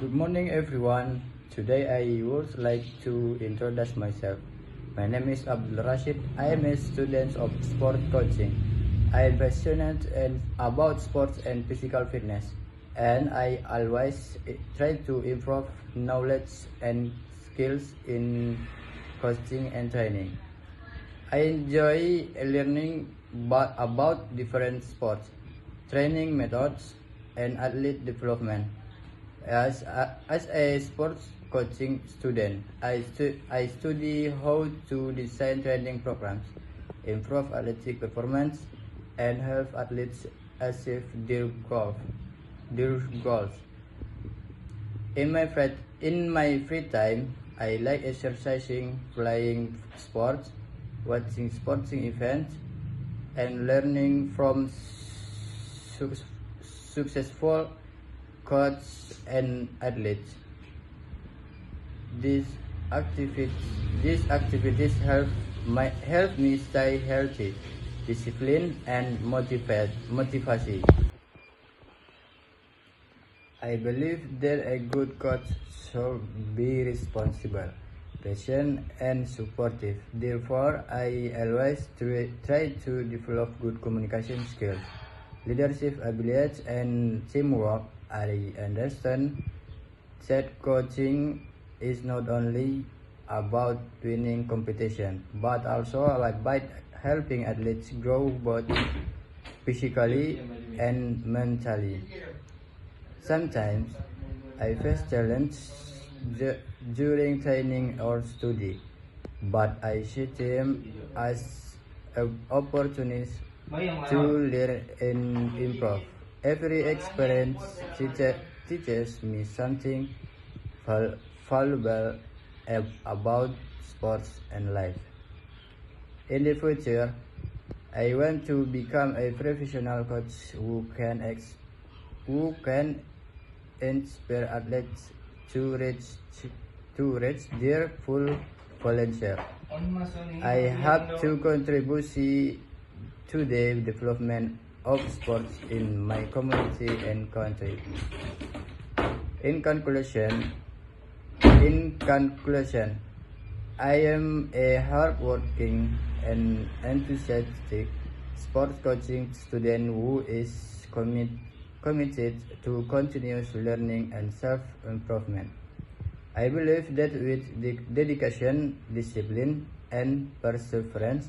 Good morning, everyone. Today I would like to introduce myself. My name is Abdul Rashid. I am a student of sport coaching. I am passionate about sports and physical fitness, and I always try to improve knowledge and skills in coaching and training. I enjoy learning about different sports, training methods, and athlete development. As a sports coaching student, I study how to design training programs, improve athletic performance, and help athletes achieve their goals. In my free time, I like exercising, playing sports, watching sporting events, and learning from successful coaches and athletes. These activities help me stay healthy, disciplined, and motivated. I believe that a good coach should be responsible, patient, and supportive. Therefore, I always try to develop good communication skills, leadership abilities, and teamwork. I understand that coaching is not only about winning competition, but also by helping athletes grow both physically and mentally. Sometimes I face challenges during training or study, but I see them as opportunities to learn and improve. Every experience teaches me something valuable about sports and life. In the future, I want to become a professional coach who can inspire athletes to reach their full potential. I have to contribute to the development of sports in my community and country. In conclusion, I am a hardworking and enthusiastic sports coaching student who is committed to continuous learning and self-improvement. I believe that with dedication, discipline, and perseverance,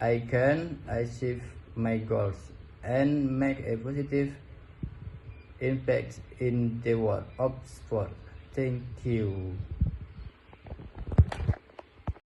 I can achieve my goals and make a positive impact in the world of sport. Thank you.